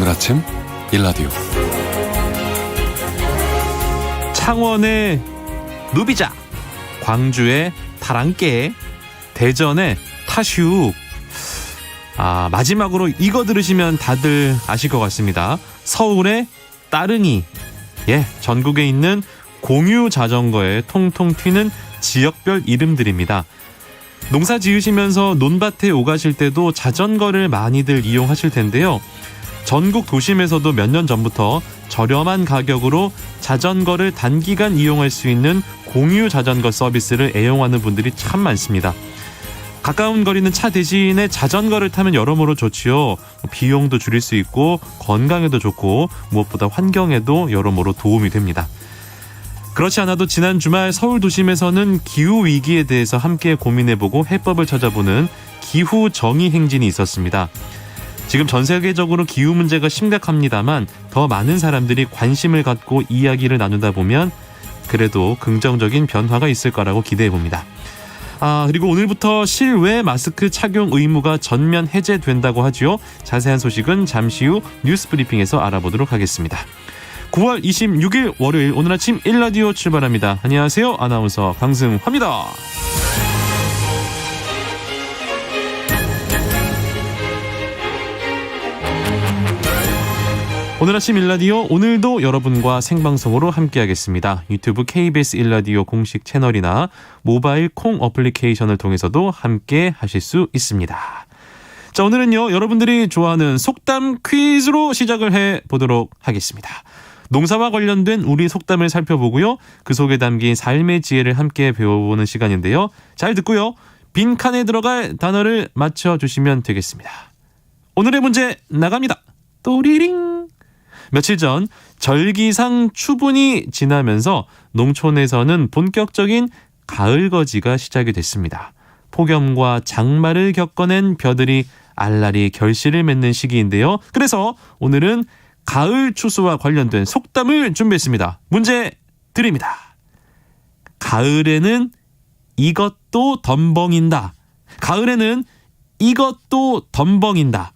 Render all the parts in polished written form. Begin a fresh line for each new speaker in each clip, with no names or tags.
아침 일라디오.
창원의 누비자, 광주의 타랑깨, 대전의 타슈. 마지막으로 이거 들으시면 다들 아실 것 같습니다. 서울의 따릉이. 전국에 있는 공유 자전거에 통통 튀는 지역별 이름들입니다. 농사 지으시면서 논밭에 오가실 때도 자전거를 많이들 이용하실 텐데요. 전국 도심에서도 몇 년 전부터 저렴한 가격으로 자전거를 단기간 이용할 수 있는 공유 자전거 서비스를 애용하는 분들이 참 많습니다. 가까운 거리는 차 대신에 자전거를 타면 여러모로 좋지요. 비용도 줄일 수 있고 건강에도 좋고 무엇보다 환경에도 여러모로 도움이 됩니다. 그렇지 않아도 지난 주말 서울 도심에서는 기후위기에 대해서 함께 고민해보고 해법을 찾아보는 기후정의 행진이 있었습니다. 지금 전 세계적으로 기후 문제가 심각합니다만 더 많은 사람들이 관심을 갖고 이야기를 나누다 보면 그래도 긍정적인 변화가 있을 거라고 기대해봅니다. 그리고 오늘부터 실외 마스크 착용 의무가 전면 해제된다고 하죠. 자세한 소식은 잠시 후 뉴스 브리핑에서 알아보도록 하겠습니다. 9월 26일 월요일 오늘 아침 1라디오 출발합니다. 안녕하세요. 아나운서 강승화입니다. 오늘 아침 1라디오 오늘도 여러분과 생방송으로 함께하겠습니다. 유튜브 KBS 1라디오 공식 채널이나 모바일 콩 어플리케이션을 통해서도 함께 하실 수 있습니다. 자, 오늘은요 여러분들이 좋아하는 속담 퀴즈로 시작을 해보도록 하겠습니다. 농사와 관련된 우리 속담을 살펴보고요. 그 속에 담긴 삶의 지혜를 함께 배워보는 시간인데요. 잘 듣고요. 빈칸에 들어갈 단어를 맞춰주시면 되겠습니다. 오늘의 문제 나갑니다. 또리링. 며칠 전 절기상 추분이 지나면서 농촌에서는 본격적인 가을거지가 시작이 됐습니다. 폭염과 장마를 겪어낸 벼들이 알라리 결실을 맺는 시기인데요. 그래서 오늘은 가을 추수와 관련된 속담을 준비했습니다. 문제 드립니다. 가을에는 이것도 덤벙인다. 가을에는 이것도 덤벙인다.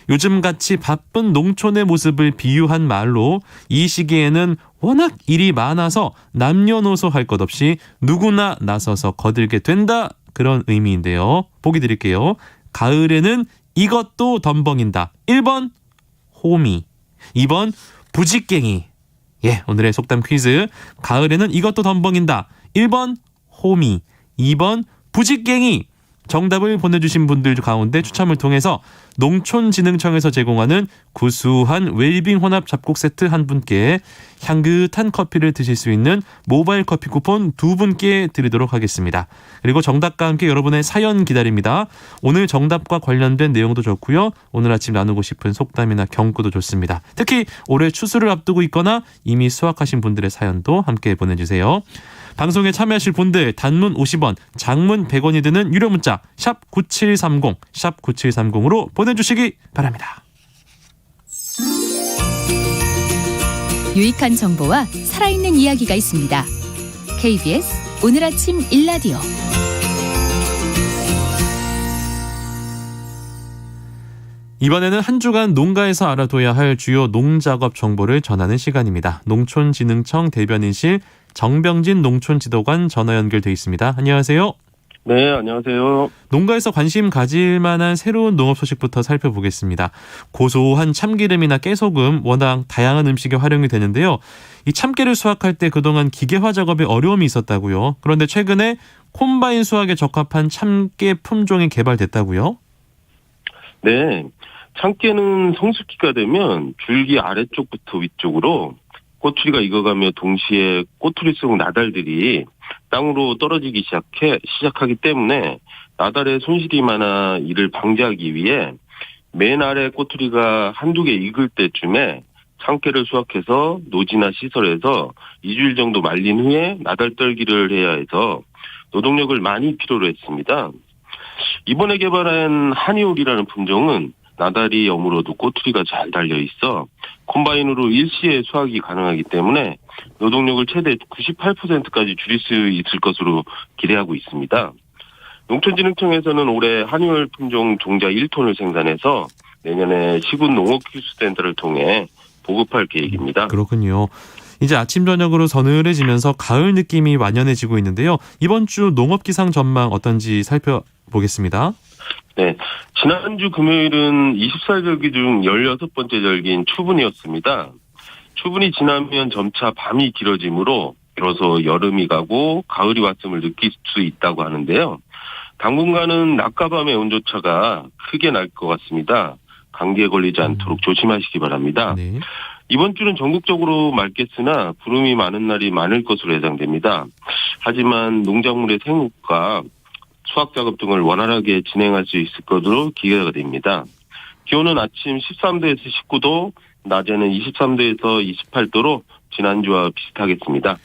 요즘같이 바쁜 농촌의 모습을 비유한 말로 이 시기에는 워낙 일이 많아서 남녀노소 할 것 없이 누구나 나서서 거들게 된다. 그런 의미인데요. 보기 드릴게요. 가을에는 이것도 덤벙인다. 1번 호미, 2번 부직갱이. 오늘의 속담 퀴즈. 가을에는 이것도 덤벙인다. 1번 호미, 2번 부직갱이. 정답을 보내주신 분들 가운데 추첨을 통해서 농촌진흥청에서 제공하는 구수한 웰빙 혼합 잡곡 세트 한 분께, 향긋한 커피를 드실 수 있는 모바일 커피 쿠폰 2분께 드리도록 하겠습니다. 그리고 정답과 함께 여러분의 사연 기다립니다. 오늘 정답과 관련된 내용도 좋고요. 오늘 아침 나누고 싶은 속담이나 경구도 좋습니다. 특히 올해 추수를 앞두고 있거나 이미 수확하신 분들의 사연도 함께 보내주세요. 방송에 참여하실 분들 단문 50원, 장문 100원이 드는 유료 문자 샵 9730, 샵 9730으로 보내주시기 바랍니다.
유익한 정보와 살아있는 이야기가 있습니다. KBS 오늘 아침 1라디오.
이번에는 한 주간 농가에서 알아둬야 할 주요 농작업 정보를 전하는 시간입니다. 농촌진흥청 대변인실 정병진 농촌지도관 전화 연결돼 있습니다. 안녕하세요.
네, 안녕하세요.
농가에서 관심 가질 만한 새로운 농업 소식부터 살펴보겠습니다. 고소한 참기름이나 깨소금, 워낙 다양한 음식에 활용이 되는데요. 이 참깨를 수확할 때 그동안 기계화 작업에 어려움이 있었다고요. 그런데 최근에 콤바인 수확에 적합한 참깨 품종이 개발됐다고요?
네, 참깨는 성숙기가 되면 줄기 아래쪽부터 위쪽으로 꼬투리가 익어가며 동시에 꼬투리 속 나달들이 땅으로 떨어지기 시작하기 때문에 나달의 손실이 많아 이를 방지하기 위해 맨 아래 꼬투리가 한두 개 익을 때쯤에 참깨를 수확해서 노지나 시설에서 2주일 정도 말린 후에 나달 떨기를 해야 해서 노동력을 많이 필요로 했습니다. 이번에 개발한 한이올이라는 품종은 나달이 여물어도 꼬투리가 잘 달려 있어 콤바인으로 일시에 수확이 가능하기 때문에 노동력을 최대 98%까지 줄일 수 있을 것으로 기대하고 있습니다. 농촌진흥청에서는 올해 한이올 품종 종자 1톤을 생산해서 내년에 시군 농업기술센터를 통해 보급할 계획입니다.
그렇군요. 이제 아침 저녁으로 서늘해지면서 가을 느낌이 완연해지고 있는데요. 이번 주 농업 기상 전망 어떤지 살펴보겠습니다.
네, 지난주 금요일은 24절기 중 16번째 절기인 추분이었습니다. 추분이 지나면 점차 밤이 길어지므로 비로소 여름이 가고 가을이 왔음을 느낄 수 있다고 하는데요. 당분간은 낮과 밤의 온도차가 크게 날 것 같습니다. 감기에 걸리지 않도록 조심하시기 바랍니다.
네.
이번 주는 전국적으로 맑겠으나 구름이 많은 날이 많을 것으로 예상됩니다. 하지만 농작물의 생육과 수확 작업 등을 원활하게 진행할 수 있을 것으로 기대가 됩니다. 기온은 아침 13도에서 19도, 낮에는 23도에서 28도로 지난주와 비슷하겠습니다.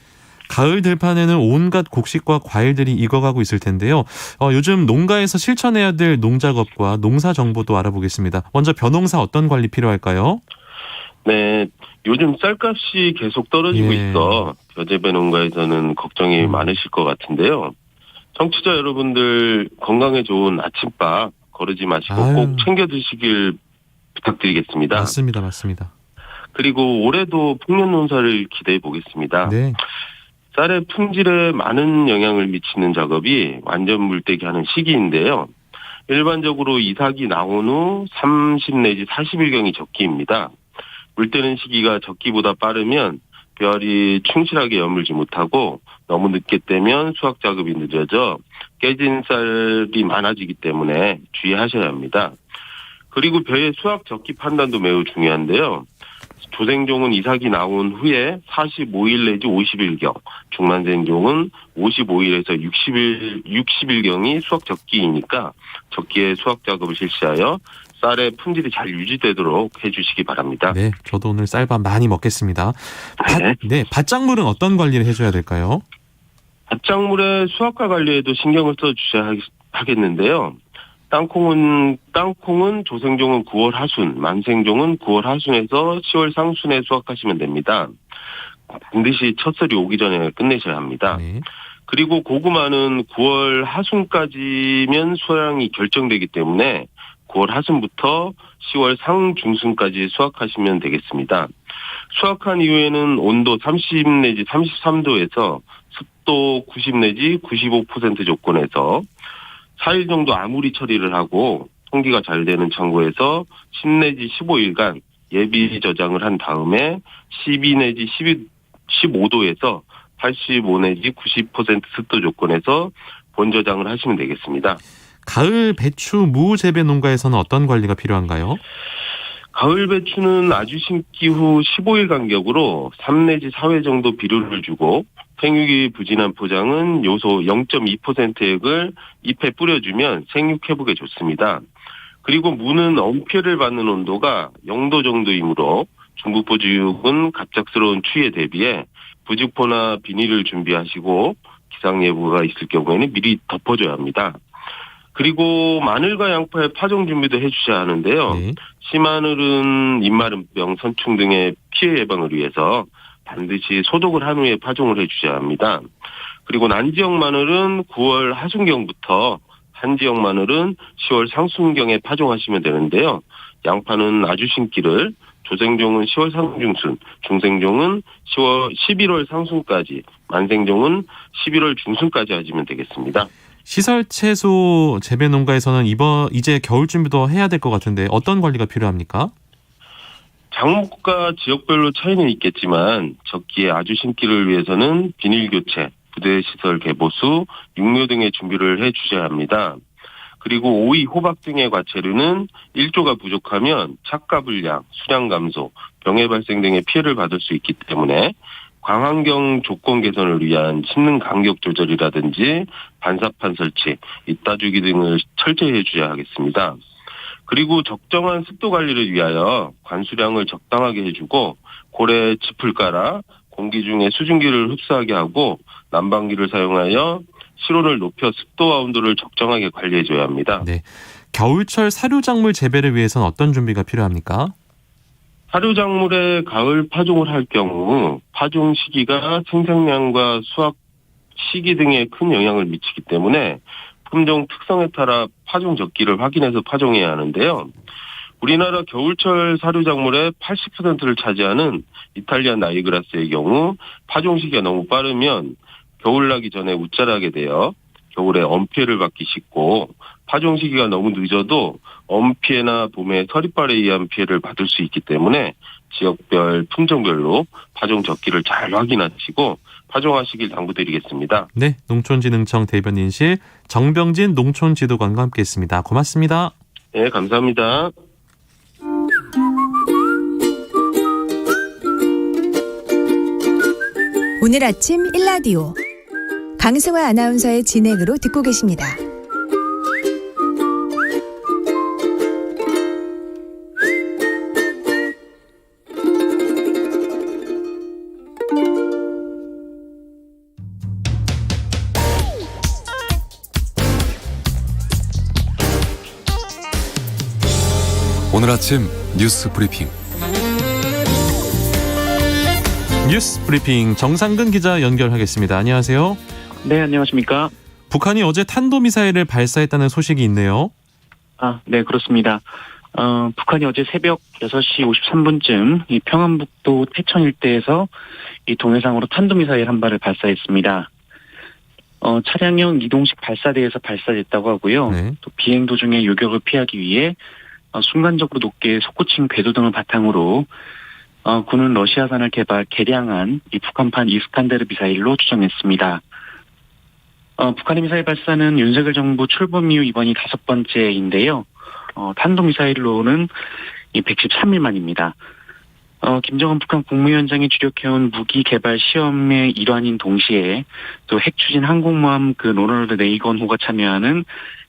가을 들판에는 온갖 곡식과 과일들이 익어가고 있을 텐데요. 요즘 농가에서 실천해야 될 농작업과 농사 정보도 알아보겠습니다. 먼저 벼농사 어떤 관리 필요할까요?
네, 요즘 쌀값이 계속 떨어지고
예.
있어 벼재배 농가에서는 걱정이 많으실 것 같은데요. 청취자 여러분들 건강에 좋은 아침밥 거르지 마시고
아유.
꼭 챙겨 드시길 부탁드리겠습니다.
맞습니다.
그리고 올해도 풍년 농사를 기대해 보겠습니다.
네.
쌀의 품질에 많은 영향을 미치는 작업이 완전 물대기 하는 시기인데요. 일반적으로 이삭이 나온 후 30 내지 40일경이 적기입니다. 물때는 시기가 적기보다 빠르면 벼알이 충실하게 여물지 못하고 너무 늦게 떼면 수확 작업이 늦어져 깨진 쌀이 많아지기 때문에 주의하셔야 합니다. 그리고 벼의 수확 적기 판단도 매우 중요한데요. 조생종은 이삭이 나온 후에 45일 내지 50일경, 중만생종은 55일에서 60일경이 수확 적기이니까 적기에 수확 작업을 실시하여 쌀의 품질이 잘 유지되도록 해주시기 바랍니다.
네, 저도 오늘 쌀밥 많이 먹겠습니다. 밭작물은 어떤 관리를 해줘야 될까요?
밭작물의 수확과 관리에도 신경을 써주셔야 하겠는데요. 땅콩은 조생종은 9월 하순, 만생종은 9월 하순에서 10월 상순에 수확하시면 됩니다. 반드시 첫설이 오기 전에 끝내셔야 합니다.
네.
그리고 고구마는 9월 하순까지면 수확량이 결정되기 때문에 9월 하순부터 10월 상중순까지 수확하시면 되겠습니다. 수확한 이후에는 온도 30 내지 33도에서 습도 90 내지 95% 조건에서 4일 정도 아무리 처리를 하고 통기가 잘 되는 창고에서 10 내지 15일간 예비 저장을 한 다음에 12 내지 15도에서 85 내지 90% 습도 조건에서 본 저장을 하시면 되겠습니다.
가을 배추 무 재배 농가에서는 어떤 관리가 필요한가요?
가을 배추는 아주 심기 후 15일 간격으로 3 내지 4회 정도 비료를 주고 생육이 부진한 포장은 요소 0.2%액을 잎에 뿌려주면 생육 회복에 좋습니다. 그리고 무는 엄폐를 받는 온도가 0도 정도이므로 중국보지육은 갑작스러운 추위에 대비해 부직포나 비닐을 준비하시고 기상 예보가 있을 경우에는 미리 덮어줘야 합니다. 그리고 마늘과 양파의 파종 준비도 해주셔야 하는데요.
네.
씨마늘은 잎마름병, 선충 등의 피해 예방을 위해서 반드시 소독을 한 후에 파종을 해주셔야 합니다. 그리고 난지역 마늘은 9월 하순경부터 한지역 마늘은 10월 상순경에 파종하시면 되는데요. 양파는 아주 신기를 조생종은 10월 상중순, 중생종은 11월 상순까지, 만생종은 11월 중순까지 하시면 되겠습니다.
시설 채소 재배 농가에서는 이제 겨울 준비도 해야 될 것 같은데 어떤 관리가 필요합니까?
작목과 지역별로 차이는 있겠지만 적기에 아주 심기를 위해서는 비닐 교체, 부대 시설 개보수, 육묘 등의 준비를 해 주셔야 합니다. 그리고 오이, 호박 등의 과채류는 일조가 부족하면 착과 불량, 수량 감소, 병해 발생 등의 피해를 받을 수 있기 때문에 광환경 조건 개선을 위한 심는 간격 조절이라든지 반사판 설치, 이따주기 등을 철저히 해주셔야 하겠습니다. 그리고 적정한 습도 관리를 위하여 관수량을 적당하게 해주고 고래 짚을 깔아 공기 중에 수증기를 흡수하게 하고 난방기를 사용하여 실온을 높여 습도와 온도를 적정하게 관리해줘야 합니다.
네. 겨울철 사료작물 재배를 위해서는 어떤 준비가 필요합니까?
사료작물의 가을 파종을 할 경우 파종 시기가 생산량과 수확 시기 등에 큰 영향을 미치기 때문에 품종 특성에 따라 파종 적기를 확인해서 파종해야 하는데요. 우리나라 겨울철 사료 작물의 80%를 차지하는 이탈리아 나이그라스의 경우 파종 시기가 너무 빠르면 겨울나기 전에 웃자라게 되어 겨울에 엄피해를 받기 쉽고, 파종 시기가 너무 늦어도 엄피해나 봄에 서리빨에 의한 피해를 받을 수 있기 때문에 지역별, 품종별로 파종 적기를 잘 확인하시고 파종하시길 당부드리겠습니다.
네, 농촌진흥청 대변인실 정병진 농촌지도관과 함께했습니다. 고맙습니다.
네, 감사합니다.
오늘 아침 일라디오 강승화 아나운서의 진행으로 듣고 계십니다.
오늘 아침 뉴스 브리핑.
뉴스 브리핑 정상근 기자 연결하겠습니다. 안녕하세요.
네, 안녕하십니까.
북한이 어제 탄도미사일을 발사했다는 소식이 있네요.
네, 그렇습니다. 북한이 어제 새벽 6시 53분쯤 이 평안북도 태천 일대에서 이 동해상으로 탄도미사일 한 발을 발사했습니다. 차량용 이동식 발사대에서 발사됐다고 하고요.
네.
또 비행 도중에 요격을 피하기 위해 순간적으로 높게 솟구친 궤도 등을 바탕으로 군은 러시아산을 개량한 이 북한판 이스칸데르 미사일로 추정했습니다. 북한의 미사일 발사는 윤석열 정부 출범 이후 이번이 5번째인데요. 탄도미사일로는 이 113일 만입니다. 김정은 북한 국무위원장이 주력해온 무기 개발 시험의 일환인 동시에 또 핵 추진 항공모함 로널드 레이건호가 참여하는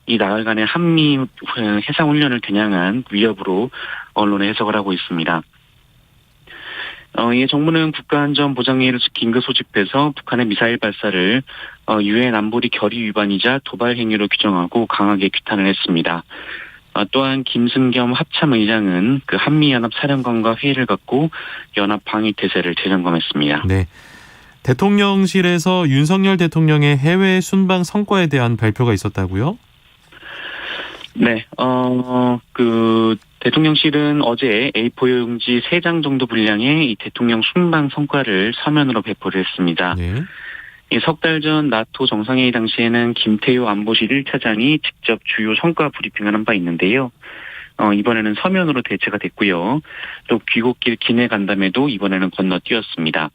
이 나흘간의 한미 해상 훈련을 겨냥한 위협으로 언론에 해석을 하고 있습니다. 이 정부는 국가안전보장회의를 긴급 소집해서 북한의 미사일 발사를 유엔 안보리 결의 위반이자 도발 행위로 규정하고 강하게 규탄을 했습니다. 또한 김승겸 합참의장은 한미연합사령관과 회의를 갖고 연합 방위 태세를 재점검했습니다.
네. 대통령실에서 윤석열 대통령의 해외 순방 성과에 대한 발표가 있었다고요?
네, 대통령실은 어제 A4 용지 3장 정도 분량의 이 대통령 순방 성과를 서면으로 배포를 했습니다.
네.
석 달 전 나토 정상회의 당시에는 김태효 안보실 1차장이 직접 주요 성과 브리핑을 한 바 있는데요. 이번에는 서면으로 대체가 됐고요. 또 귀국길 기내 간담회도 이번에는 건너뛰었습니다.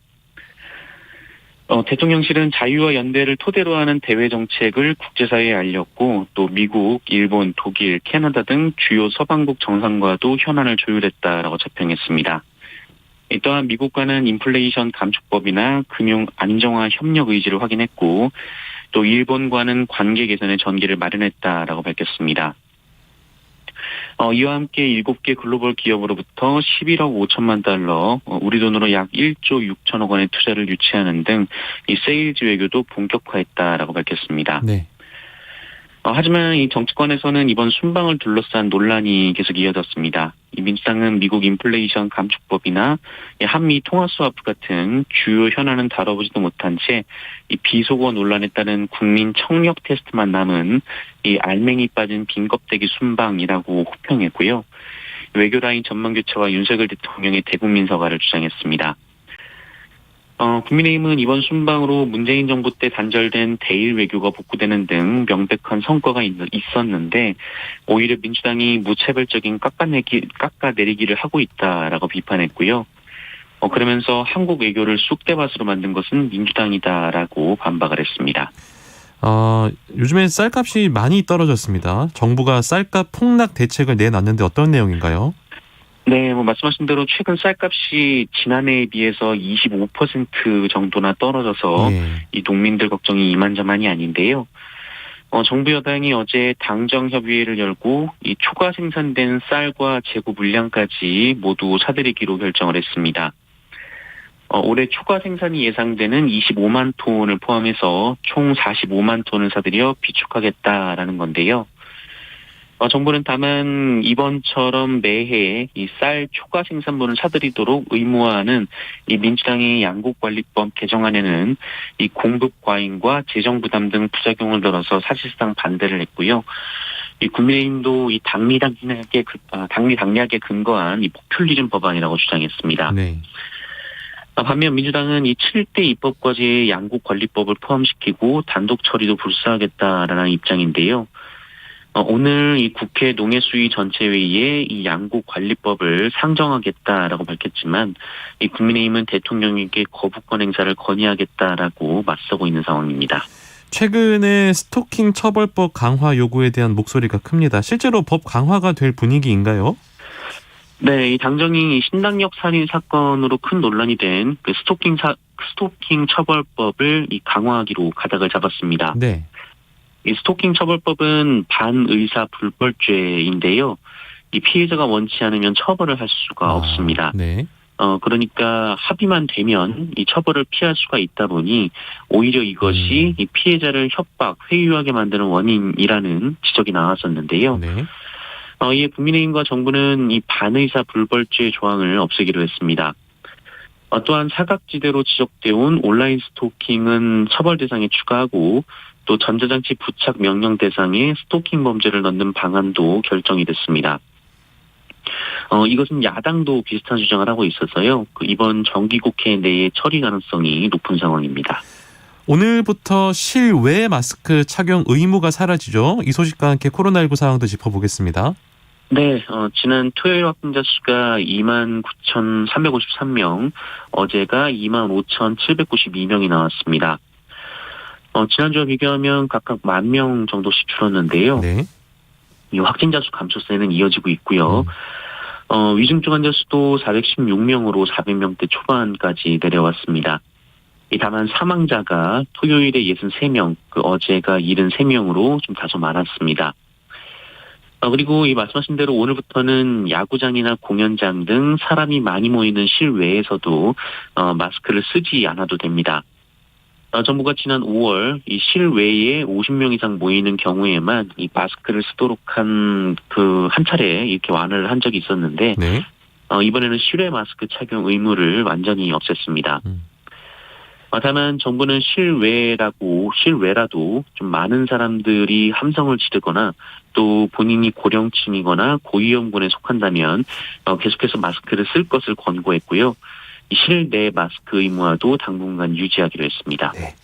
대통령실은 자유와 연대를 토대로 하는 대외 정책을 국제사회에 알렸고, 또 미국, 일본, 독일, 캐나다 등 주요 서방국 정상과도 현안을 조율했다라고 자평했습니다. 또한 미국과는 인플레이션 감축법이나 금융 안정화 협력 의지를 확인했고, 또 일본과는 관계 개선의 전기를 마련했다라고 밝혔습니다. 이와 함께 7개 글로벌 기업으로부터 11억 5천만 달러, 우리 돈으로 약 1조 6천억 원의 투자를 유치하는 등 이 세일즈 외교도 본격화했다라고 밝혔습니다.
네.
하지만 이 정치권에서는 이번 순방을 둘러싼 논란이 계속 이어졌습니다. 이 민주당은 미국 인플레이션 감축법이나 한미 통화스와프 같은 주요 현안은 다뤄보지도 못한 채 이 비속어 논란에 따른 국민 청력 테스트만 남은 이 알맹이 빠진 빈 껍데기 순방이라고 호평했고요. 외교라인 전망 교체와 윤석열 대통령의 대국민 서가를 주장했습니다. 국민의힘은 이번 순방으로 문재인 정부 때 단절된 대일 외교가 복구되는 등 명백한 성과가 있었는데, 오히려 민주당이 무차별적인 깎아내리기를 하고 있다라고 비판했고요. 그러면서 한국 외교를 쑥대밭으로 만든 것은 민주당이다라고 반박을 했습니다.
요즘에 쌀값이 많이 떨어졌습니다. 정부가 쌀값 폭락 대책을 내놨는데 어떤 내용인가요?
네, 말씀하신 대로 최근 쌀값이 지난해에 비해서 25% 정도나 떨어져서 이 농민들 걱정이 이만저만이 아닌데요. 정부 여당이 어제 당정협의회를 열고 이 초과 생산된 쌀과 재고 물량까지 모두 사들이기로 결정을 했습니다. 올해 초과 생산이 예상되는 25만 톤을 포함해서 총 45만 톤을 사들여 비축하겠다라는 건데요. 정부는 다만 이번처럼 매해 이 쌀 초과 생산분을 사들이도록 의무화하는 이 민주당의 양국관리법 개정안에는 이 공급 과잉과 재정 부담 등 부작용을 들어서 사실상 반대를 했고요. 이 국민의힘도 이 당리당략에 근거한 이 포퓰리즘 법안이라고 주장했습니다.
네.
반면 민주당은 이 7대 입법과제의 양국 관리법을 포함시키고 단독 처리도 불사하겠다라는 입장인데요. 오늘 이 국회 농해수위 전체회의에 이 양국 관리법을 상정하겠다라고 밝혔지만 이 국민의힘은 대통령에게 거부권 행사를 건의하겠다라고 맞서고 있는 상황입니다.
최근에 스토킹 처벌법 강화 요구에 대한 목소리가 큽니다. 실제로 법 강화가 될 분위기인가요?
네, 이 당정이 신당역 살인 사건으로 큰 논란이 된 그 스토킹 처벌법을 이 강화하기로 가닥을 잡았습니다.
네.
이 스토킹 처벌법은 반의사 불벌죄인데요. 이 피해자가 원치 않으면 처벌을 할 수가 없습니다.
네.
그러니까 합의만 되면 이 처벌을 피할 수가 있다 보니 오히려 이것이 이 피해자를 협박, 회유하게 만드는 원인이라는 지적이 나왔었는데요.
네.
이에 국민의힘과 정부는 이 반의사 불벌죄 조항을 없애기로 했습니다. 또한 사각지대로 지적되어 온 온라인 스토킹은 처벌 대상에 추가하고 또 전자장치 부착 명령 대상에 스토킹 범죄를 넣는 방안도 결정이 됐습니다. 이것은 야당도 비슷한 주장을 하고 있어서요. 이번 정기국회 내에 처리 가능성이 높은 상황입니다.
오늘부터 실외 마스크 착용 의무가 사라지죠. 이 소식과 함께 코로나19 상황도 짚어보겠습니다.
네, 지난 토요일 확진자 수가 29,353명, 어제가 25,792명이 나왔습니다. 지난주와 비교하면 각각 10,000명 정도씩 줄었는데요.
네.
이 확진자 수 감소세는 이어지고 있고요. 위중증 환자 수도 416명으로 400명대 초반까지 내려왔습니다. 다만 사망자가 토요일에 63명, 어제가 73명으로 좀 다소 많았습니다. 그리고 이 말씀하신 대로 오늘부터는 야구장이나 공연장 등 사람이 많이 모이는 실외에서도 마스크를 쓰지 않아도 됩니다. 정부가 지난 5월 이 실외에 50명 이상 모이는 경우에만 이 마스크를 쓰도록 한 차례 이렇게 완화를 한 적이 있었는데
네.
이번에는 실외 마스크 착용 의무를 완전히 없앴습니다. 다만 정부는 실외라도 좀 많은 사람들이 함성을 지르거나 또 본인이 고령층이거나 고위험군에 속한다면 계속해서 마스크를 쓸 것을 권고했고요. 실내 마스크 의무화도 당분간 유지하기로 했습니다.
네.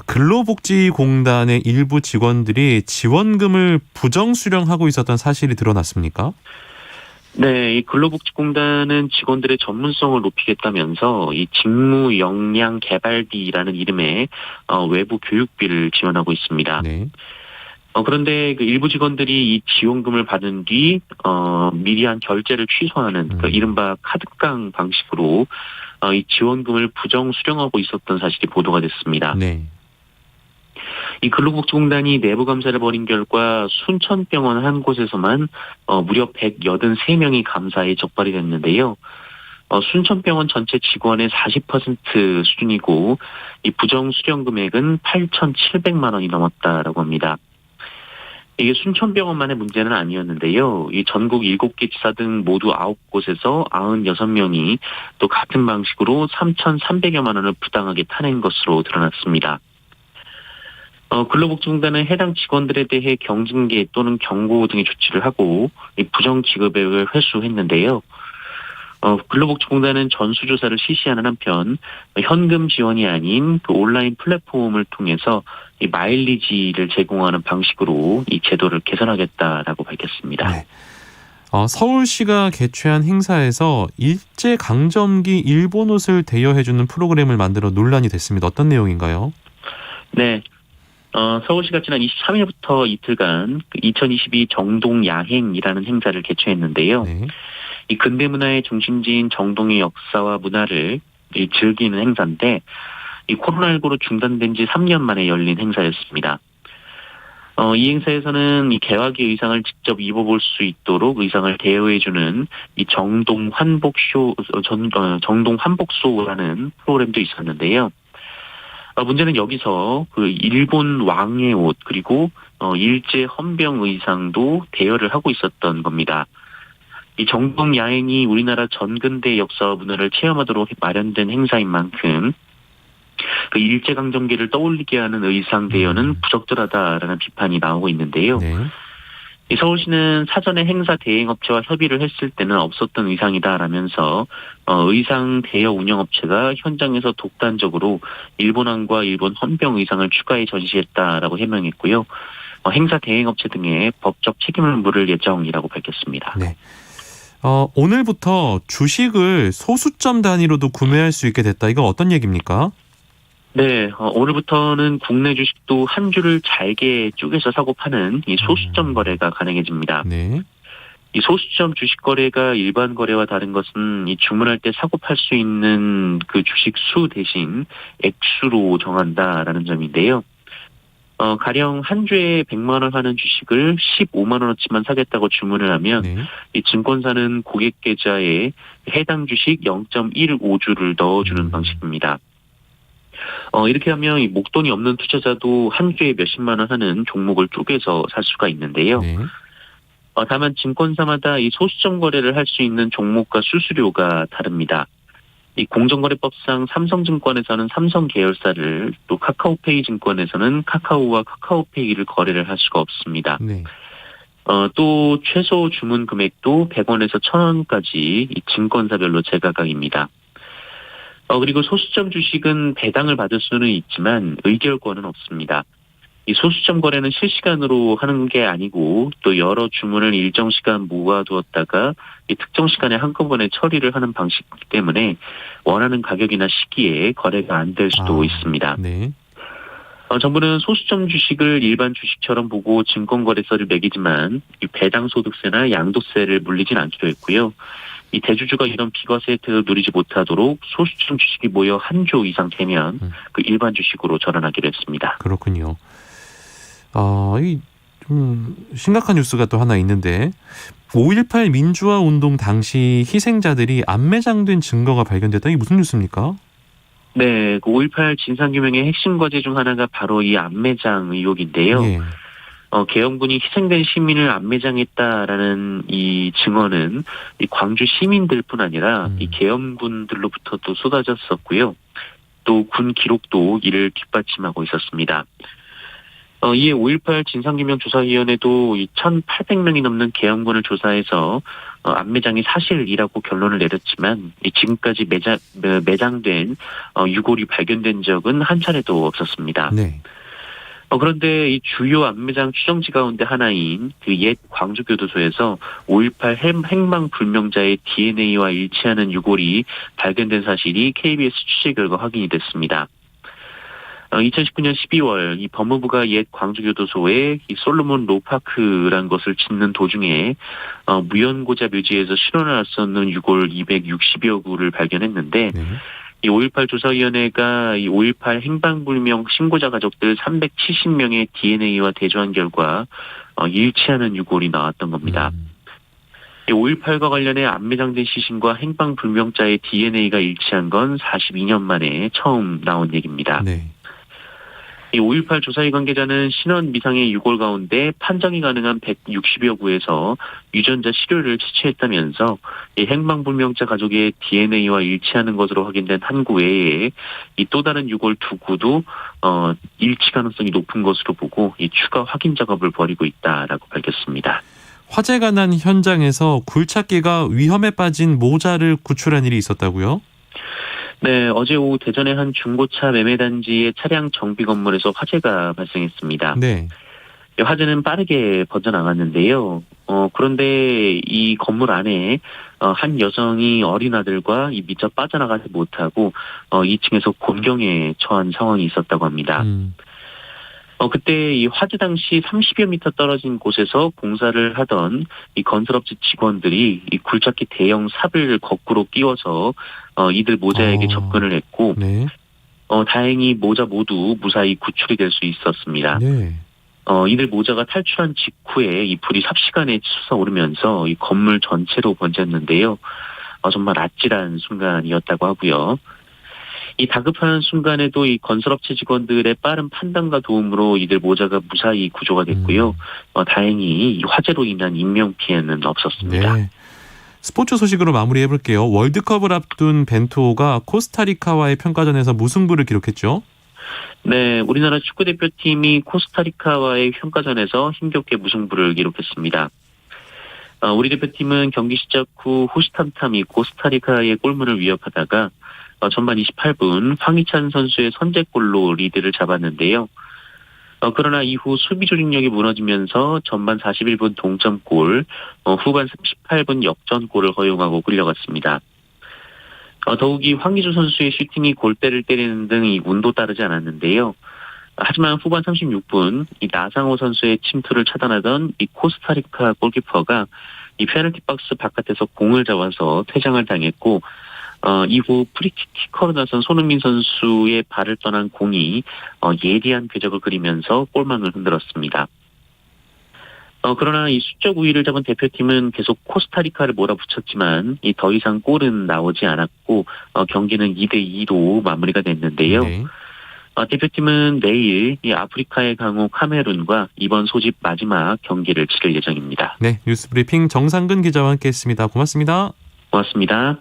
근로복지공단의 일부 직원들이 지원금을 부정 수령하고 있었던 사실이 드러났습니까?
네, 이 근로복지공단은 직원들의 전문성을 높이겠다면서 이 직무 역량 개발비라는 이름의 외부 교육비를 지원하고 있습니다.
네.
그런데 그 일부 직원들이 이 지원금을 받은 뒤 미리한 결제를 취소하는 이른바 카드깡 방식으로 이 지원금을 부정 수령하고 있었던 사실이 보도가 됐습니다.
네.
이 근로복지공단이 내부 감사를 벌인 결과 순천병원 한 곳에서만 무려 183명이 감사에 적발이 됐는데요. 순천병원 전체 직원의 40% 수준이고 이 부정 수령 금액은 8,700만 원이 넘었다라고 합니다. 이게 순천병원만의 문제는 아니었는데요. 이 전국 7개 지사 등 모두 9곳에서 96명이 또 같은 방식으로 3,300여만 원을 부당하게 타낸 것으로 드러났습니다. 근로복지공단은 해당 직원들에 대해 경징계 또는 경고 등의 조치를 하고 이 부정 지급액을 회수했는데요. 근로복지공단은 전수조사를 실시하는 한편 현금 지원이 아닌 그 온라인 플랫폼을 통해서 이 마일리지를 제공하는 방식으로 이 제도를 개선하겠다라고 밝혔습니다.
네. 서울시가 개최한 행사에서 일제강점기 일본 옷을 대여해주는 프로그램을 만들어 논란이 됐습니다. 어떤 내용인가요?
네. 서울시가 지난 23일부터 이틀간 2022 정동야행이라는 행사를 개최했는데요.
네.
이 근대문화의 중심지인 정동의 역사와 문화를 즐기는 행사인데 이 코로나19로 중단된 지 3년 만에 열린 행사였습니다. 이 행사에서는 이 개화기 의상을 직접 입어볼 수 있도록 의상을 대여해주는 이 정동 환복쇼라는 프로그램도 있었는데요. 문제는 여기서 그 일본 왕의 옷 그리고 일제 헌병 의상도 대여를 하고 있었던 겁니다. 이 정동 야행이 우리나라 전근대 역사와 문화를 체험하도록 마련된 행사인 만큼 그 일제강점기를 떠올리게 하는 의상 대여는 부적절하다라는 비판이 나오고 있는데요.
네.
이 서울시는 사전에 행사 대행업체와 협의를 했을 때는 없었던 의상이다라면서 의상 대여 운영업체가 현장에서 독단적으로 일본항과 일본 헌병 의상을 추가해 전시했다라고 해명했고요. 행사 대행업체 등의 법적 책임을 물을 예정이라고 밝혔습니다.
네. 오늘부터 주식을 소수점 단위로도 구매할 수 있게 됐다. 이거 어떤 얘기입니까?
네, 오늘부터는 국내 주식도 한 주를 잘게 쪼개서 사고 파는 이 소수점 거래가 가능해집니다.
네.
이 소수점 주식 거래가 일반 거래와 다른 것은 이 주문할 때 사고 팔 수 있는 그 주식 수 대신 액수로 정한다라는 점인데요. 가령 한 주에 100만 원 하는 주식을 15만 원어치만 사겠다고 주문을 하면
네.
이 증권사는 고객 계좌에 해당 주식 0.15주를 넣어주는 방식입니다. 이렇게 하면 이 목돈이 없는 투자자도 한 주에 몇십만 원 하는 종목을 쪼개서 살 수가 있는데요.
네.
다만 증권사마다 이 소수점 거래를 할 수 있는 종목과 수수료가 다릅니다. 이 공정거래법상 삼성증권에서는 삼성 계열사를, 또 카카오페이 증권에서는 카카오와 카카오페이를 거래를 할 수가 없습니다.
네.
또 최소 주문 금액도 100원에서 1000원까지 이 증권사별로 재가격입니다. 그리고 소수점 주식은 배당을 받을 수는 있지만 의결권은 없습니다. 이 소수점 거래는 실시간으로 하는 게 아니고 또 여러 주문을 일정 시간 모아두었다가 이 특정 시간에 한꺼번에 처리를 하는 방식이기 때문에 원하는 가격이나 시기에 거래가 안 될 수도 있습니다.
네.
정부는 소수점 주식을 일반 주식처럼 보고 증권거래세를 매기지만 이 배당소득세나 양도세를 물리진 않기로 했고요. 이 대주주가 이런 비과세 혜택을 누리지 못하도록 소수점 주식이 모여 한 조 이상 되면 그 일반 주식으로 전환하기로 했습니다.
그렇군요. 이 좀 심각한 뉴스가 또 하나 있는데 5.18 민주화 운동 당시 희생자들이 안매장된 증거가 발견됐다. 이게 무슨 뉴스입니까?
네, 그 5.18 진상규명의 핵심 과제 중 하나가 바로 이 안매장 의혹인데요.
예.
계엄군이 희생된 시민을 안매장했다라는 이 증언은 이 광주 시민들뿐 아니라 이 계엄군들로부터도 쏟아졌었고요. 또 군 기록도 이를 뒷받침하고 있었습니다. 이에 5.18 진상규명조사위원회도 이 1,800명이 넘는 계엄군을 조사해서 안매장이 사실이라고 결론을 내렸지만 지금까지 매장된 유골이 발견된 적은 한 차례도 없었습니다.
네.
그런데 이 주요 안매장 추정지 가운데 하나인 그 옛 광주교도소에서 5.18 행방 불명자의 DNA와 일치하는 유골이 발견된 사실이 KBS 취재 결과 확인이 됐습니다. 2019년 12월 이 법무부가 옛 광주교도소에 이 솔로몬 로파크란 것을 짓는 도중에 무연고자 묘지에서 실현을 할 수 없는 유골 260여 구를 발견했는데
네.
이 5.18 조사위원회가 이 5.18 행방불명 신고자 가족들 370명의 DNA와 대조한 결과 일치하는 유골이 나왔던 겁니다. 이 5.18과 관련해 안매장된 시신과 행방불명자의 DNA가 일치한 건 42년 만에 처음 나온 얘기입니다.
네.
이 5.18 조사위 관계자는 신원 미상의 유골 가운데 판정이 가능한 160여 구에서 유전자 시료를 채취했다면서 이 행방불명자 가족의 DNA와 일치하는 것으로 확인된 한 구 외에 이 또 다른 유골 두 구도 일치 가능성이 높은 것으로 보고 이 추가 확인 작업을 벌이고 있다라고 밝혔습니다.
화재가 난 현장에서 굴착기가 위험에 빠진 모자를 구출한 일이 있었다고요?
네, 어제 오후 대전의 한 중고차 매매단지의 차량 정비 건물에서 화재가 발생했습니다.
네.
화재는 빠르게 퍼져나갔는데요. 그런데 이 건물 안에 한 여성이 어린 아들과 미처 빠져나가지 못하고 2층에서 곤경에 처한 상황이 있었다고 합니다. 그때 이 화재 당시 30여 미터 떨어진 곳에서 공사를 하던 이 건설업체 직원들이 이 굴착기 대형 삽을 거꾸로 끼워서 이들 모자에게 접근을 했고,
네.
다행히 모자 모두 무사히 구출이 될 수 있었습니다.
네.
이들 모자가 탈출한 직후에 이 불이 삽시간에 솟아오르면서 이 건물 전체로 번졌는데요. 정말 아찔한 순간이었다고 하고요. 이 다급한 순간에도 이 건설업체 직원들의 빠른 판단과 도움으로 이들 모자가 무사히 구조가 됐고요. 다행히 이 화재로 인한 인명피해는 없었습니다.
네. 스포츠 소식으로 마무리해볼게요. 월드컵을 앞둔 벤투호가 코스타리카와의 평가전에서 무승부를 기록했죠?
네, 우리나라 축구대표팀이 코스타리카와의 평가전에서 힘겹게 무승부를 기록했습니다. 우리 대표팀은 경기 시작 후 호시탐탐이 코스타리카의 골문을 위협하다가 전반 28분 황희찬 선수의 선제골로 리드를 잡았는데요. 그러나 이후 수비 조직력이 무너지면서 전반 41분 동점골, 후반 38분 역전골을 허용하고 끌려갔습니다. 더욱이 황의조 선수의 슈팅이 골대를 때리는 등 이 운도 따르지 않았는데요. 하지만 후반 36분 이 나상호 선수의 침투를 차단하던 이 코스타리카 골키퍼가 이 페널티 박스 바깥에서 공을 잡아서 퇴장을 당했고 이후 프리킥커로 나선 손흥민 선수의 발을 떠난 공이 예리한 궤적을 그리면서 골망을 흔들었습니다. 그러나 이 수적 우위를 잡은 대표팀은 계속 코스타리카를 몰아붙였지만 더 이상 골은 나오지 않았고 경기는 2대2로 마무리가 됐는데요.
네.
대표팀은 내일 이 아프리카의 강호 카메룬과 이번 소집 마지막 경기를 치를 예정입니다.
네, 뉴스브리핑 정상근 기자와 함께했습니다. 고맙습니다.
고맙습니다.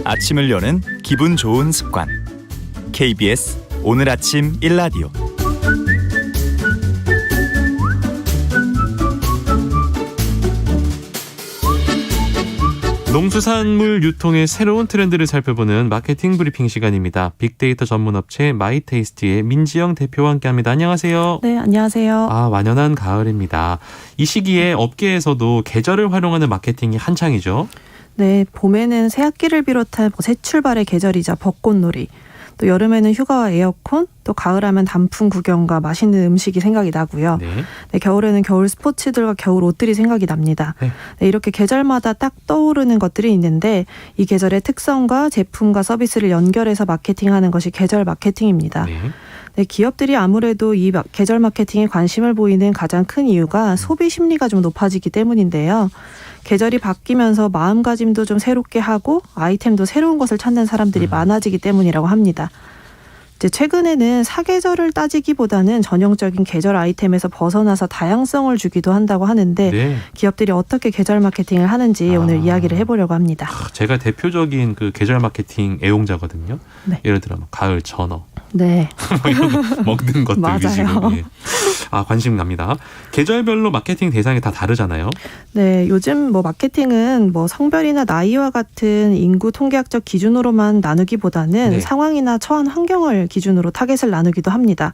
아침을 여는 기분 좋은 습관. KBS 오늘 아침 1라디오.
농수산물 유통의 새로운 트렌드를 살펴보는 마케팅 브리핑 시간입니다. 빅데이터 전문 업체 마이테이스티의 민지영 대표와 함께합니다. 안녕하세요.
네, 안녕하세요.
완연한 가을입니다. 이 시기에 업계에서도 계절을 활용하는 마케팅이 한창이죠.
네, 봄에는 새학기를 비롯한 새 출발의 계절이자 벚꽃놀이, 또 여름에는 휴가와 에어컨, 또 가을하면 단풍 구경과 맛있는 음식이 생각이 나고요.
네.
네, 겨울에는 겨울 스포츠들과 겨울 옷들이 생각이 납니다.
네.
네, 이렇게 계절마다 딱 떠오르는 것들이 있는데 이 계절의 특성과 제품과 서비스를 연결해서 마케팅하는 것이 계절 마케팅입니다.
네.
네, 기업들이 아무래도 이 계절 마케팅에 관심을 보이는 가장 큰 이유가 소비 심리가 좀 높아지기 때문인데요. 계절이 바뀌면서 마음가짐도 좀 새롭게 하고 아이템도 새로운 것을 찾는 사람들이 많아지기 때문이라고 합니다. 이제 최근에는 사계절을 따지기보다는 전형적인 계절 아이템에서 벗어나서 다양성을 주기도 한다고 하는데
네.
기업들이 어떻게 계절 마케팅을 하는지 오늘 이야기를 해보려고 합니다.
제가 대표적인 그 계절 마케팅 애용자거든요.
네.
예를 들어 가을 전어.
네.
이런 거 먹는 것들
맞아요.
위주로. 예. 관심 납니다. 계절별로 마케팅 대상이 다 다르잖아요.
네, 요즘 마케팅은 성별이나 나이와 같은 인구 통계학적 기준으로만 나누기보다는
네.
상황이나 처한 환경을 기준으로 타겟을 나누기도 합니다.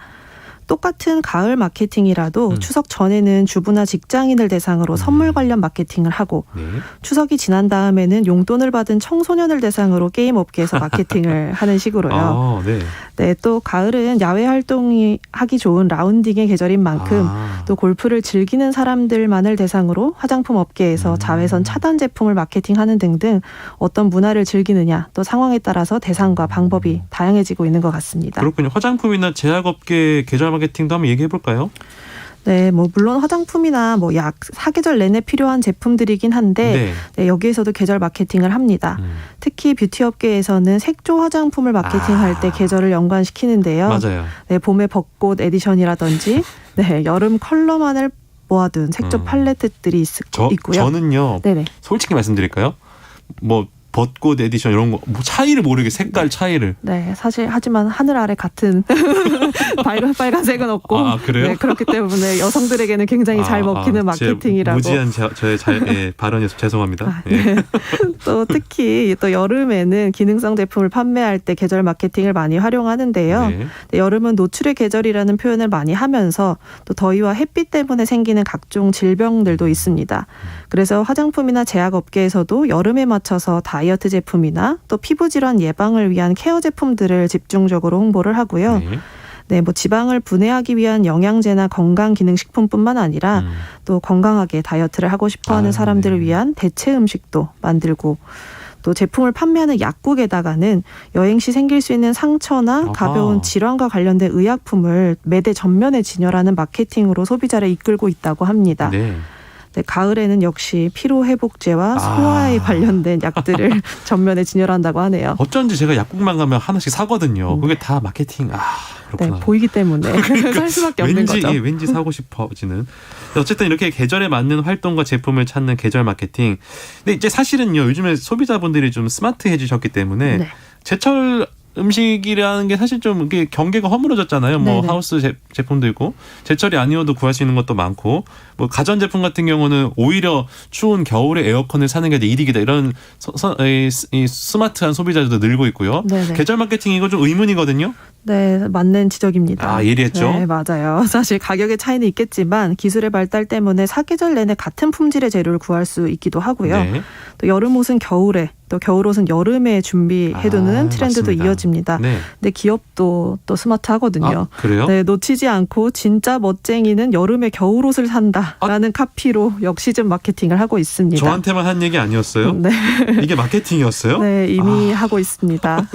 똑같은 가을 마케팅이라도 추석 전에는 주부나 직장인을 대상으로 선물 관련 마케팅을 하고
네.
추석이 지난 다음에는 용돈을 받은 청소년을 대상으로 게임 업계에서 마케팅을 하는 식으로요.
네.
네, 또 가을은 야외 활동이 하기 좋은 라운딩의 계절인 만큼 또 골프를 즐기는 사람들만을 대상으로 화장품 업계에서 자외선 차단 제품을 마케팅하는 등등 어떤 문화를 즐기느냐 또 상황에 따라서 대상과 방법이 다양해지고 있는 것 같습니다.
그렇군요. 화장품이나 제약업계 계절 마케팅도 한번 얘기해 볼까요?
네, 물론 화장품이나 약 사계절 내내 필요한 제품들이긴 한데 네, 여기에서도 계절 마케팅을 합니다. 특히 뷰티 업계에서는 색조 화장품을 마케팅할 때 계절을 연관시키는데요.
맞아요.
네, 봄의 벚꽃 에디션이라든지 네, 여름 컬러만을 모아둔 색조 팔레트들이 있고요.
저는요.
네네.
솔직히 말씀드릴까요? 벚꽃 에디션 이런 거 차이를 모르게 색깔 차이를.
네, 사실 하지만 하늘 아래 같은 빨간색은 없고.
그래요?
네, 그렇기 때문에 여성들에게는 굉장히 잘 먹히는 마케팅이라고.
무지한 저의 발언이어서 죄송합니다.
네. 또 특히 또 여름에는 기능성 제품을 판매할 때 계절 마케팅을 많이 활용하는데요.
네.
네, 여름은 노출의 계절이라는 표현을 많이 하면서 또 더위와 햇빛 때문에 생기는 각종 질병들도 있습니다. 그래서 화장품이나 제약업계에서도 여름에 맞춰서 다이어트 제품이나 또 피부 질환 예방을 위한 케어 제품들을 집중적으로 홍보를 하고요. 네, 지방을 분해하기 위한 영양제나 건강기능식품뿐만 아니라 또 건강하게 다이어트를 하고 싶어하는 사람들을 위한 대체 음식도 만들고 또 제품을 판매하는 약국에다가는 여행 시 생길 수 있는 상처나 가벼운 질환과 관련된 의약품을 매대 전면에 진열하는 마케팅으로 소비자를 이끌고 있다고 합니다.
네.
네, 가을에는 역시 피로회복제와 소화에 관련된 약들을 전면에 진열한다고 하네요.
어쩐지 제가 약국만 가면 하나씩 사거든요. 그게 다 마케팅. 그렇구나.
네, 보이기 때문에 살 수밖에 없는 거죠.
왠지 사고 싶어지는. 어쨌든 이렇게 계절에 맞는 활동과 제품을 찾는 계절 마케팅. 근데 이제 사실은요, 요즘에 소비자분들이 좀 스마트해지셨기 때문에
네.
제철 음식이라는 게 사실 좀 이게 경계가 허물어졌잖아요. 뭐
네네.
하우스 제품도 있고 제철이 아니어도 구할 수 있는 것도 많고 뭐 가전 제품 같은 경우는 오히려 추운 겨울에 에어컨을 사는 게 이득이다 이런 이 스마트한 소비자들도 늘고 있고요.
네네.
계절 마케팅 이거 좀 의문이거든요.
네, 맞는 지적입니다.
예리했죠.
네, 맞아요. 사실 가격의 차이는 있겠지만 기술의 발달 때문에 사계절 내내 같은 품질의 재료를 구할 수 있기도 하고요.
네.
또 여름 옷은 겨울에, 또 겨울 옷은 여름에 준비해두는 트렌드도
맞습니다.
이어집니다.
네.
근데 기업도 또 스마트하거든요.
그래요?
네, 놓치지 않고 진짜 멋쟁이는 여름에 겨울 옷을 산다라는 카피로 역시즌 마케팅을 하고 있습니다.
저한테만 한 얘기 아니었어요?
네.
이게 마케팅이었어요?
네, 이미 하고 있습니다.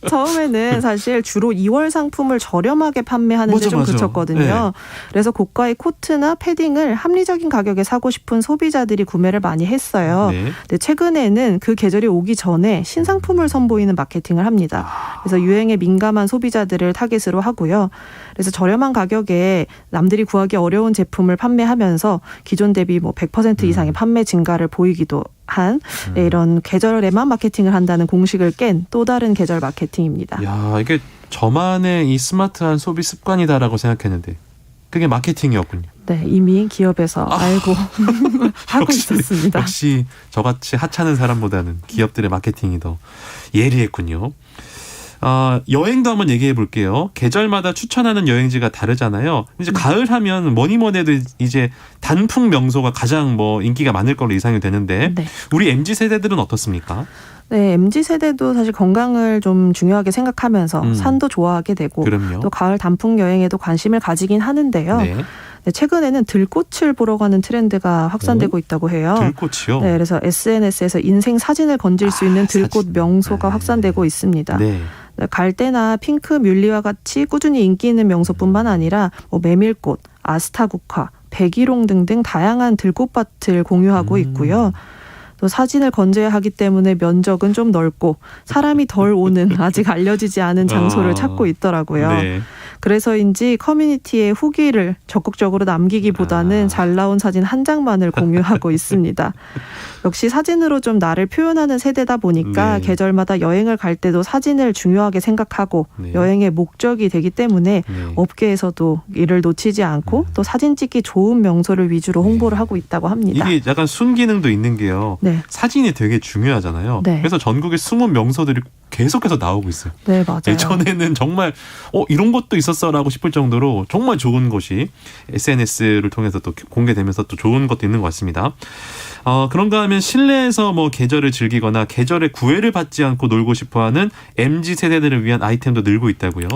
처음에는 사실 주로 2월 상품을 저렴하게 판매하는 데 좀
맞아.
그쳤거든요.
네.
그래서 고가의 코트나 패딩을 합리적인 가격에 사고 싶은 소비자들이 구매를 많이 했어요.
네.
근데 최근에는 그 계절이 오기 전에 신상품을 선보이는 마케팅을 합니다. 그래서 유행에 민감한 소비자들을 타깃으로 하고요. 그래서 저렴한 가격에 남들이 구하기 어려운 제품을 판매하면서 기존 대비 뭐 100% 이상의 판매 증가를 보이기도 한 이런 계절에만 마케팅을 한다는 공식을 깬 또 다른 계절 마케팅입니다.
야, 이게 저만의 이 스마트한 소비 습관이다라고 생각했는데 그게 마케팅이었군요.
네, 이미 기업에서 알고 하고 있었습니다.
역시 저같이 하찮은 사람보다는 기업들의 마케팅이 더 예리했군요. 여행도 한번 얘기해 볼게요. 계절마다 추천하는 여행지가 다르잖아요. 이제 가을 하면 뭐니 해도 이제 단풍 명소가 가장 뭐 인기가 많을 걸로 예상이 되는데
네.
우리 MZ 세대들은 어떻습니까?
네, MZ세대도 사실 건강을 좀 중요하게 생각하면서 산도 좋아하게 되고
그럼요.
또 가을 단풍 여행에도 관심을 가지긴 하는데요.
네.
네, 최근에는 들꽃을 보러 가는 트렌드가 확산되고 있다고 해요.
들꽃이요?
네, 그래서 SNS에서 인생 사진을 건질 수 있는 들꽃
사진.
명소가
네.
확산되고 있습니다.
네.
네, 갈대나 핑크 뮬리와 같이 꾸준히 인기 있는 명소뿐만 아니라 뭐 메밀꽃, 아스타국화, 백일홍 등등 다양한 들꽃밭을 공유하고 있고요. 또 사진을 건져야 하기 때문에 면적은 좀 넓고 사람이 덜 오는 아직 알려지지 않은 장소를 찾고 있더라고요.
네.
그래서인지 커뮤니티에 후기를 적극적으로 남기기보다는 잘 나온 사진 한 장만을 공유하고 있습니다. 역시 사진으로 좀 나를 표현하는 세대다 보니까
네.
계절마다 여행을 갈 때도 사진을 중요하게 생각하고
네.
여행의 목적이 되기 때문에
네.
업계에서도 이를 놓치지 않고 또 사진 찍기 좋은 명소를 위주로 홍보를 하고 있다고 합니다.
이게 약간 순기능도 있는 게요.
네.
사진이 되게 중요하잖아요.
네.
그래서 전국의 숨은 명소들이 계속해서 나오고 있어요.
네, 맞아요.
예전에는 정말 이런 것도 있었어라고 싶을 정도로 정말 좋은 것이 SNS를 통해서 또 공개되면서 또 좋은 것도 있는 것 같습니다. 그런가 하면 실내에서 뭐 계절을 즐기거나 계절의 구애를 받지 않고 놀고 싶어하는 MZ 세대들을 위한 아이템도 늘고 있다고요.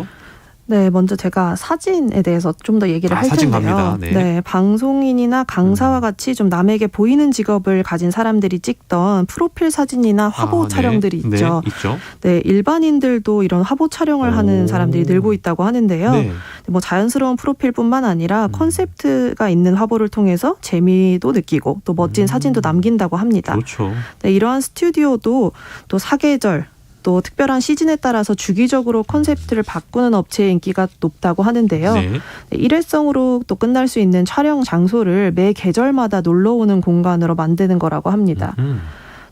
네, 먼저 제가 사진에 대해서 좀 더 얘기를 할
사진
텐데요.
갑니다. 네.
방송인이나 강사와 같이 좀 남에게 보이는 직업을 가진 사람들이 찍던 프로필 사진이나 화보 촬영들이 있죠.
네, 있죠.
네, 일반인들도 이런 화보 촬영을 하는 사람들이 늘고 있다고 하는데요.
네.
뭐 자연스러운 프로필뿐만 아니라 컨셉트가 있는 화보를 통해서 재미도 느끼고 또 멋진 사진도 남긴다고 합니다.
그렇죠.
네, 이러한 스튜디오도 또 사계절 또 특별한 시즌에 따라서 주기적으로 컨셉트를 바꾸는 업체의 인기가 높다고 하는데요.
네.
일회성으로 또 끝날 수 있는 촬영 장소를 매 계절마다 놀러 오는 공간으로 만드는 거라고 합니다.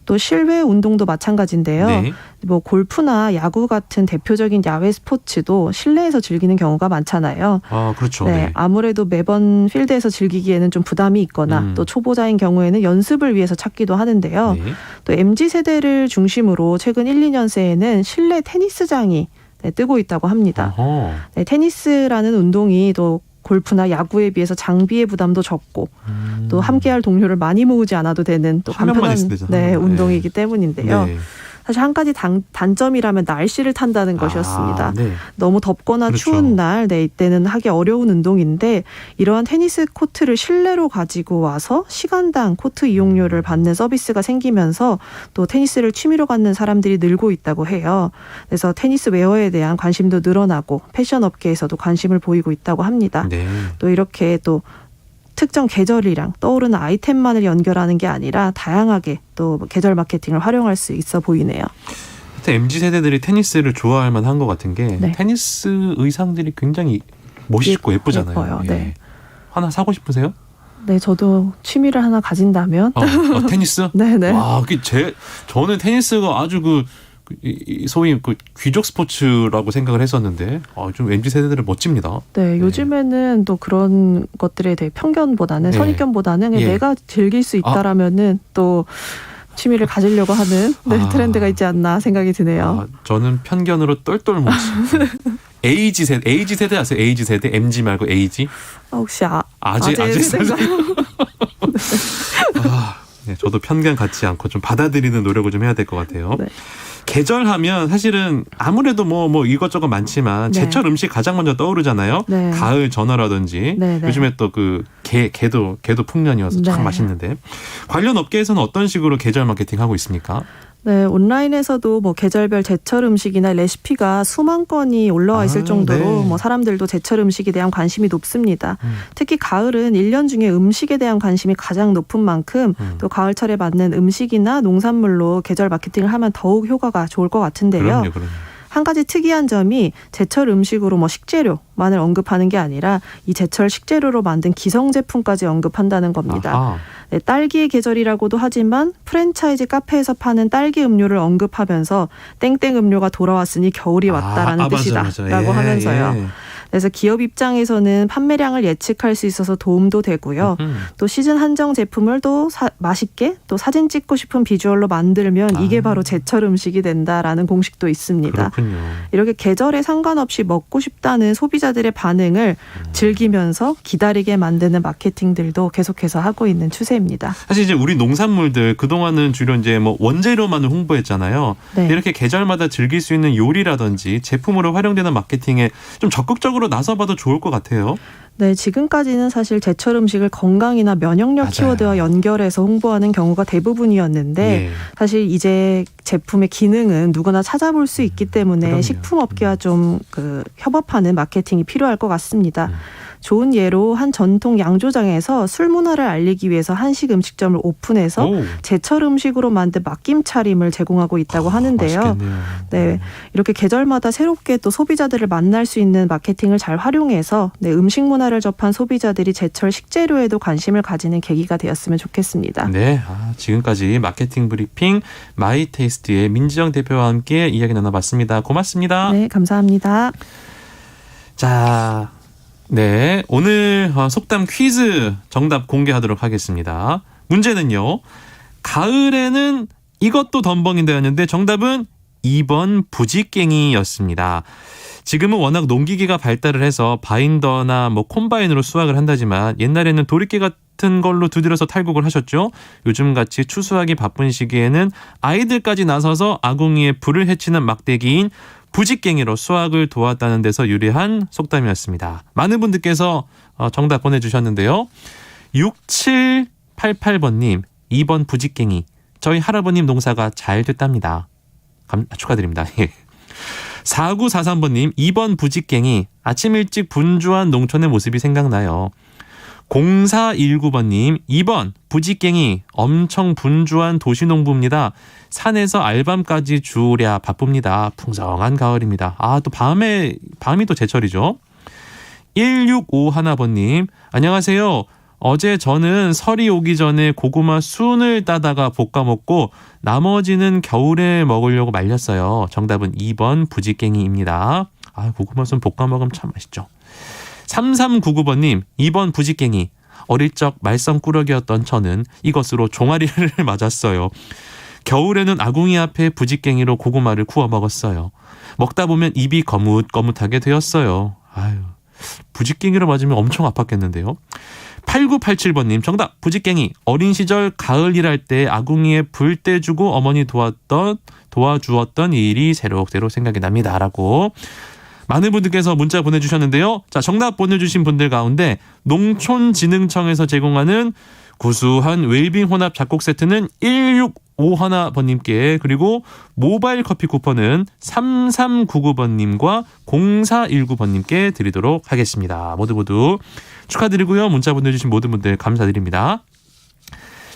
또 실외 운동도 마찬가지인데요.
네.
뭐 골프나 야구 같은 대표적인 야외 스포츠도 실내에서 즐기는 경우가 많잖아요.
그렇죠.
네,
네.
아무래도 매번 필드에서 즐기기에는 좀 부담이 있거나 또 초보자인 경우에는 연습을 위해서 찾기도 하는데요.
네.
또 MZ세대를 중심으로 최근 1, 2년새에는 실내 테니스장이 뜨고 있다고 합니다.
어허.
네, 테니스라는 운동이 또 골프나 야구에 비해서 장비의 부담도 적고 또 함께할 동료를 많이 모으지 않아도 되는 또
한 명만
간편한
있으면 되잖아요. 네.
운동이기 때문인데요.
네.
사실 한 가지 단점이라면 날씨를 탄다는 것이었습니다.
네.
너무 덥거나
그렇죠.
추운 날, 이때는 하기 어려운 운동인데 이러한 테니스 코트를 실내로 가지고 와서 시간당 코트 이용료를 받는 서비스가 생기면서 또 테니스를 취미로 갖는 사람들이 늘고 있다고 해요. 그래서 테니스 웨어에 대한 관심도 늘어나고 패션 업계에서도 관심을 보이고 있다고 합니다.
네.
또 이렇게 또 특정 계절이랑 떠오르는 아이템만을 연결하는 게 아니라 다양하게 또 계절 마케팅을 활용할 수 있어 보이네요.
MZ 세대들이 테니스를 좋아할 만한 것 같은 게
네.
테니스 의상들이 굉장히 멋있고 예쁘잖아요.
예뻐요. 네.
예. 하나 사고 싶으세요?
네, 저도 취미를 하나 가진다면
테니스?
네네.
와, 저는 테니스가 아주 소위 귀족 스포츠라고 생각을 했었는데 좀 MZ 세대들은 멋집니다.
네, 요즘에는 또 그런 것들에 대해 편견보다는
네.
선입견보다는
예.
내가 즐길 수 있다라면은 또 취미를 가지려고 하는 트렌드가 있지 않나 생각이 드네요.
저는 편견으로 똘똘 뭉치. AG 세대 아세요? AG 세대? MG 말고 AG?
혹시
아재
세대인가요?
네, 저도 편견 갖지 않고 좀 받아들이는 노력을 좀 해야 될 것 같아요.
네.
계절하면 사실은 아무래도 뭐 이것저것 많지만
네.
제철 음식 가장 먼저 떠오르잖아요.
네.
가을 전어라든지
네, 네.
요즘에 또 게도 풍년이어서 참
네.
맛있는데 관련 업계에서는 어떤 식으로 계절 마케팅 하고 있습니까?
네, 온라인에서도 뭐 계절별 제철 음식이나 레시피가 수만 건이 올라와 있을 정도로
네.
뭐 사람들도 제철 음식에 대한 관심이 높습니다. 특히 가을은 1년 중에 음식에 대한 관심이 가장 높은 만큼 또 가을철에 맞는 음식이나 농산물로 계절 마케팅을 하면 더욱 효과가 좋을 것 같은데요.
그럼요.
한 가지 특이한 점이 제철 음식으로 뭐 식재료만을 언급하는 게 아니라 이 제철 식재료로 만든 기성 제품까지 언급한다는 겁니다.
아하.
네, 딸기의 계절이라고도 하지만 프랜차이즈 카페에서 파는 딸기 음료를 언급하면서 땡땡 음료가 돌아왔으니 겨울이 왔다라는 뜻이다라고 하면서요.
예.
그래서 기업 입장에서는 판매량을 예측할 수 있어서 도움도 되고요. 또 시즌 한정 제품을 또 맛있게 또 사진 찍고 싶은 비주얼로 만들면 이게 바로 제철 음식이 된다라는 공식도 있습니다.
그렇군요.
이렇게 계절에 상관없이 먹고 싶다는 소비자들의 반응을 즐기면서 기다리게 만드는 마케팅들도 계속해서 하고 있는 추세입니다.
사실 이제 우리 농산물들 그동안은 주로 이제 뭐 원재료만을 홍보했잖아요.
네.
이렇게 계절마다 즐길 수 있는 요리라든지 제품으로 활용되는 마케팅에 좀 적극적으로 나서봐도 좋을 것 같아요.
네, 지금까지는 사실 제철 음식을 건강이나 면역력
맞아요.
키워드와 연결해서 홍보하는 경우가 대부분이었는데
예.
사실 이제 제품의 기능은 누구나 찾아볼 수 있기 때문에
그럼요.
식품업계와 좀 협업하는 마케팅이 필요할 것 같습니다. 좋은 예로 한 전통 양조장에서 술 문화를 알리기 위해서 한식 음식점을 오픈해서
오.
제철 음식으로 만든 막김 차림을 제공하고 있다고 하는데요.
맛있겠네요.
네, 이렇게 계절마다 새롭게 또 소비자들을 만날 수 있는 마케팅을 잘 활용해서 음식 문화를 접한 소비자들이 제철 식재료에도 관심을 가지는 계기가 되었으면 좋겠습니다.
네, 지금까지 마케팅 브리핑 마이테이스트의 민지영 대표와 함께 이야기 나눠봤습니다. 고맙습니다.
네, 감사합니다.
자, 네, 오늘 속담 퀴즈 정답 공개하도록 하겠습니다. 문제는요, 가을에는 이것도 덤벙인데였는데 정답은 2번 부지깽이였습니다. 지금은 워낙 농기계가 발달을 해서 바인더나 콤바인으로 수확을 한다지만 옛날에는 도리깨 같은 걸로 두드려서 탈곡을 하셨죠. 요즘같이 추수하기 바쁜 시기에는 아이들까지 나서서 아궁이에 불을 헤치는 막대기인 부지깽이로 수확을 도왔다는 데서 유래한 속담이었습니다. 많은 분들께서 정답 보내주셨는데요. 6788번님 2번 부지깽이 저희 할아버님 농사가 잘 됐답니다. 축하드립니다. 4943번님 2번 부지깽이 아침 일찍 분주한 농촌의 모습이 생각나요. 0419번님 2번 부지깽이 엄청 분주한 도시농부입니다. 산에서 알밤까지 주우랴 바쁩니다. 풍성한 가을입니다. 또 밤이 또 제철이죠. 1651번님 안녕하세요. 어제 저는 설이 오기 전에 고구마 순을 따다가 볶아 먹고 나머지는 겨울에 먹으려고 말렸어요. 정답은 2번 부지깽이입니다. 고구마 순 볶아 먹으면 참 맛있죠. 3399번님 2번 부지깽이 어릴 적 말썽꾸러기였던 저는 이것으로 종아리를 맞았어요. 겨울에는 아궁이 앞에 부지깽이로 고구마를 구워 먹었어요. 먹다 보면 입이 거뭇거뭇하게 되었어요. 부지깽이로 맞으면 엄청 아팠겠는데요. 8987번님 정답 부지깽이 어린 시절 가을 일할 때 아궁이에 불 떼주고 어머니 도와주었던 일이 새록새록 생각이 납니다. 라고 많은 분들께서 문자 보내주셨는데요. 자, 정답 보내주신 분들 가운데 농촌진흥청에서 제공하는 구수한 웰빙 혼합 잡곡 세트는 51번님께 그리고 모바일 커피 쿠폰은 3399번님과 0419번님께 드리도록 하겠습니다. 모두 축하드리고요. 문자 보내주신 모든 분들 감사드립니다.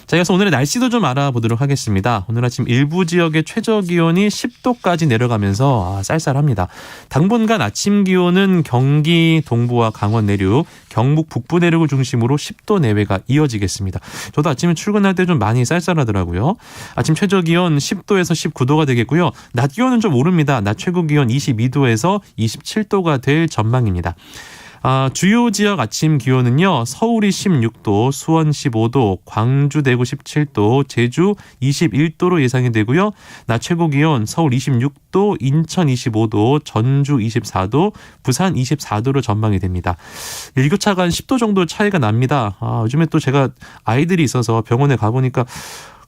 자, 이어서 오늘의 날씨도 좀 알아보도록 하겠습니다. 오늘 아침 일부 지역의 최저 기온이 10도까지 내려가면서 쌀쌀합니다. 당분간 아침 기온은 경기 동부와 강원 내륙, 경북 북부 내륙을 중심으로 10도 내외가 이어지겠습니다. 저도 아침에 출근할 때 좀 많이 쌀쌀하더라고요. 아침 최저 기온 10도에서 19도가 되겠고요. 낮 기온은 좀 오릅니다. 낮 최고 기온 22도에서 27도가 될 전망입니다. 주요 지역 아침 기온은요. 서울이 16도, 수원 15도, 광주 대구 17도, 제주 21도로 예상이 되고요. 낮 최고 기온 서울 26도, 인천 25도, 전주 24도, 부산 24도로 전망이 됩니다. 일교차가 한 10도 정도 차이가 납니다. 요즘에 또 제가 아이들이 있어서 병원에 가보니까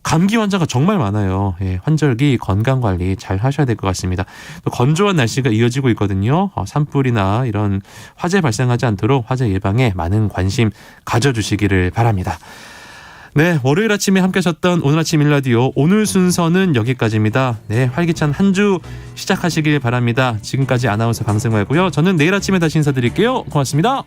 감기 환자가 정말 많아요. 예, 환절기 건강관리 잘 하셔야 될 것 같습니다. 또 건조한 날씨가 이어지고 있거든요. 산불이나 이런 화재 발생하지 않도록 화재 예방에 많은 관심 가져주시기를 바랍니다. 네, 월요일 아침에 함께 하셨던 오늘 아침 일라디오 오늘 순서는 여기까지입니다. 네, 활기찬 한 주 시작하시길 바랍니다. 지금까지 아나운서 강승화였고요. 저는 내일 아침에 다시 인사드릴게요. 고맙습니다.